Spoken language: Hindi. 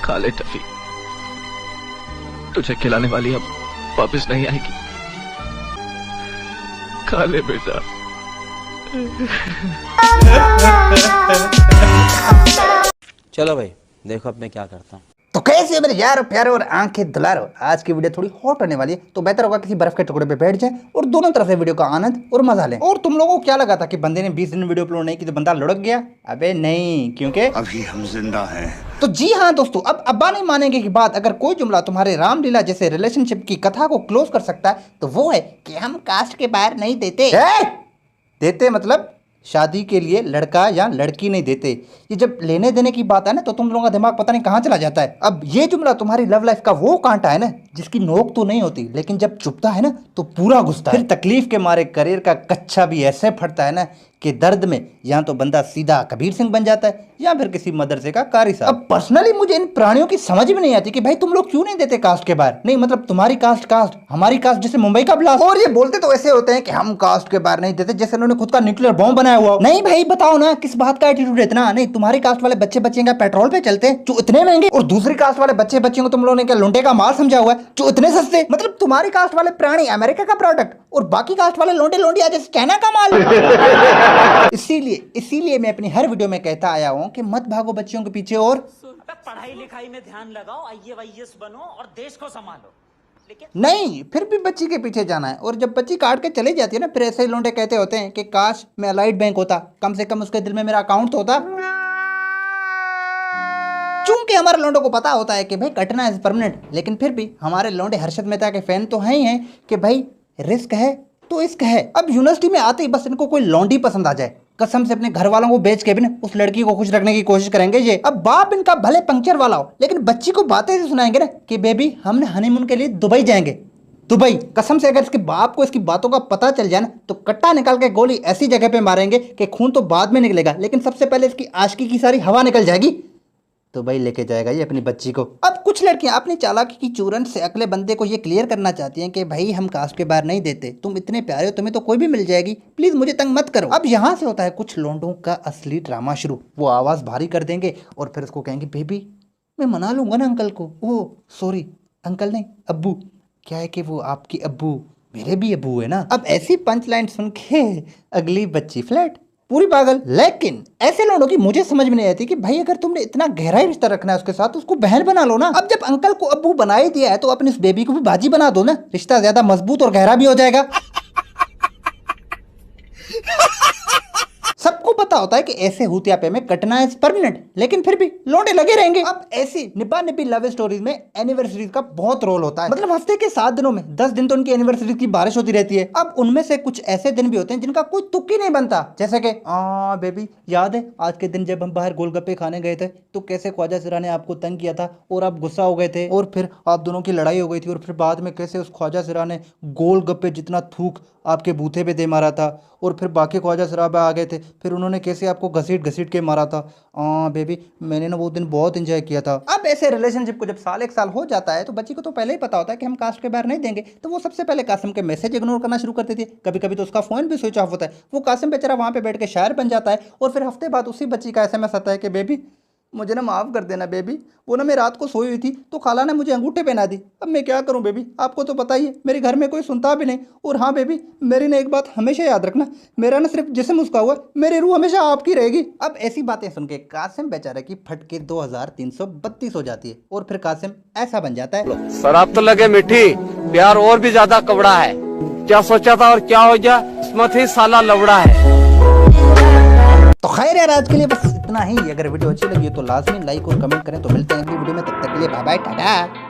खा ले टफी, तुझे खिलाने वाली अब वापस नहीं आएगी। खा ले बेटा। चलो भाई देखो अब मैं क्या करता हूँ। तो कैसे है मेरे यार प्यारे और आंखें दुलारो, आज की वीडियो थोड़ी हॉट होने वाली है, तो बेहतर होगा किसी बर्फ के टुकड़े पे बैठ जाए और दोनों तरफ से वीडियो का आनंद और मजा लें। और तुम लोगों को क्या लगा था कि बंदे ने 20 दिन वीडियो अपलोड नहीं की तो बंदा लुढ़क गया? अबे नहीं, क्योंकि अभी हम जिंदा हैं। तो जी हाँ दोस्तों, अब अब्बा नहीं मानेंगे की बात, अगर कोई जुमला तुम्हारे रामलीला जैसे रिलेशनशिप की कथा को क्लोज कर सकता है तो वो है कि हम कास्ट के बाहर नहीं देते। देते मतलब शादी के लिए लड़का या लड़की नहीं देते। ये जब लेने देने की बात है ना तो तुम लोगों का दिमाग पता नहीं कहाँ चला जाता है। अब ये जुमला तुम्हारी लव लाइफ का वो कांटा है ना जिसकी नोक तो नहीं होती, लेकिन जब चुभता है ना तो पूरा घुसता है। फिर तकलीफ के मारे करियर का कच्चा भी ऐसे फटता है ना कि दर्द में या तो बंदा सीधा कबीर सिंह बन जाता है या फिर किसी मदरसे का कारी साहब। अब पर्सनली मुझे इन प्राणियों की समझ में नहीं आती कि भाई तुम लोग क्यों नहीं देते कास्ट के बाहर। नहीं मतलब तुम्हारी कास्ट हमारी कास्ट जैसे मुंबई का ब्लास्ट। और ये बोलते तो ऐसे होते हैं कि हम कास्ट के बाहर नहीं देते जैसे उन्होंने खुद का न्यूक्लियर बॉम्ब बनाया हुआ। नहीं भाई बताओ ना किस बात का एटीट्यूड इतना। नहीं तुम्हारी कास्ट वाले बच्चे बच्चे पेट्रोल पे चलते हैं जो इतने महंगे, और दूसरी कास्ट वाले बच्चे बच्चियों को तुम लोगों ने क्या लुंडे का माल समझा हुआ है जो इतने सस्ते। मतलब तुम्हारी कास्ट वाले प्राणी अमेरिका का प्रोडक्ट और बाकी कास्ट वाले लोंडे लोंडिया जैसे चाइना का माल। इसीलिए मैं अपनी हर वीडियो में कहता आया हूँ कि मत भागो बच्चियों के पीछे और पढ़ाई लिखाई में ध्यान लगाओ, IAS बनो और देश को संभालो। लेकिन नहीं, फिर भी बच्ची के पीछे जाना है। और जब बच्ची काट के चली जाती है ना फिर ऐसे ही लोंडे कहते होते हैं कि काश मैं अलाइड बैंक होता, कम से कम उसके दिल में मेरा अकाउंट तो होता। चूंकि हमारे लोंडों को पता होता है कि भाई कटना इज परमानेंट, लेकिन फिर भी हमारे लोंडे हर्षद मेहता के फैन तो हैं ही हैं कि भाई रिस्क है तो इश्क है। अब यूनिवर्सिटी में आते ही बस इनको कोई लौंडी पसंद आ जाए, कसम से अपने घर वालों को बेच के भी ना उस लड़की को खुश रखने की कोशिश करेंगे ये। अब बाप इनका भले पंक्चर वाला हो लेकिन बच्ची को बातें से सुनाएंगे ना कि बेबी हमने हनीमून के लिए दुबई जाएंगे। दुबई कसम से अगर इसके बाप को इसकी बातों का पता चल जाए ना तो कट्टा निकाल के गोली ऐसी जगह पे मारेंगे कि खून तो बाद में निकलेगा लेकिन सबसे पहले इसकी आशिकी की सारी हवा निकल जाएगी। दुबई लेके जाएगा ये अपनी बच्ची को। अब कुछ लड़कियां अपनी चालाकी की चूरन से अगले बंदे को ये क्लियर करना चाहती हैं कि भाई हम कास्ट के बाहर नहीं देते, तुम इतने प्यारे हो तुम्हें तो कोई भी मिल जाएगी, प्लीज मुझे तंग मत करो। अब यहाँ से होता है कुछ लोंडों का असली ड्रामा शुरू। वो आवाज भारी कर देंगे और फिर उसको कहेंगे बेबी मैं मना लूंगा ना अंकल को। ओह सॉरी अंकल नहीं अब्बू। क्या है कि वो आपकी अब्बू मेरे भी अब्बू है ना। अब ऐसी पंच लाइन सुन के अगली बच्ची फ्लैट पूरी पागल। लेकिन ऐसे लोगों की मुझे समझ में नहीं आती कि भाई अगर तुमने इतना गहरा रिश्ता रखना है उसके साथ तो उसको बहन बना लो ना। अब जब अंकल को अब्बू बना ही दिया है तो अपनी उस बेबी को भी बाजी बना दो ना, रिश्ता ज्यादा मजबूत और गहरा भी हो जाएगा। सबको पता होता है कि ऐसे हुतियापे में कटना इज परमानेंट, लेकिन फिर भी लोंडे लगे रहेंगे। अब ऐसी निपा निपी लव स्टोरीज में एनिवर्सरीज का बहुत रोल होता है। मतलब हफ्ते के 7 दिनों में 10 दिन तो उनकी एनिवर्सरी की बारिश होती रहती है। अब उनमें से कुछ ऐसे दिन भी होते हैं जिनका कोई तुक ही नहीं बनता, जैसे कि बेबी याद है आज के दिन जब हम बाहर गोलगप्पे खाने गए थे तो कैसे ख्वाजा सिरा ने आपको तंग किया था और आप गुस्सा हो गए थे और फिर आप दोनों की लड़ाई हो गई थी और फिर बाद में कैसे उस ख्वाजा सिरा ने गोलगप्पे जितना थूक आपके बूथे पे दे मारा था और फिर बाकी ख्वाजा सिराब आ गए थे, फिर उन्होंने कैसे आपको घसीट घसीट के मारा था। बेबी मैंने ना वो दिन बहुत एंजॉय किया था। अब ऐसे रिलेशनशिप को जब साल एक साल हो जाता है तो बच्ची को तो पहले ही पता होता है कि हम कास्ट के बाहर नहीं देंगे, तो वो सबसे पहले कासिम के मैसेज इग्नोर करना शुरू कर देती है। कभी कभी तो उसका फोन भी स्विच ऑफ होता है। वो कासिम बेचारा वहाँ पे बैठ के शायर बन जाता है और फिर हफ्ते बाद उसी बच्ची का SMS आता है कि बेबी मुझे ना माफ़ कर देना बेबी, वो ना मैं रात को सोई हुई थी तो खाला ने मुझे अंगूठे पहना दी। अब मैं क्या करूं बेबी, आपको तो पता ही है मेरे घर में कोई सुनता भी नहीं। और हाँ बेबी मेरी ना एक बात हमेशा याद रखना, मेरा ना सिर्फ जिस्म उसका हुआ, मेरी रूह हमेशा आपकी रहेगी। अब ऐसी बातें सुन के कासिम बेचारे की फटके 2332 हो जाती है और फिर कासिम ऐसा बन जाता है। शराब तो लगे मीठी, प्यार और भी ज्यादा कवड़ा है। क्या सोचा था और क्या हो गया, किस्मत ही साला लवड़ा है। तो खैर यार आज के लिए बस इतना ही। अगर वीडियो अच्छी लगी हो तो लाजमी लाइक और कमेंट करें। तो मिलते हैं अगली वीडियो में, तब तक के लिए बाय बाय टाटा।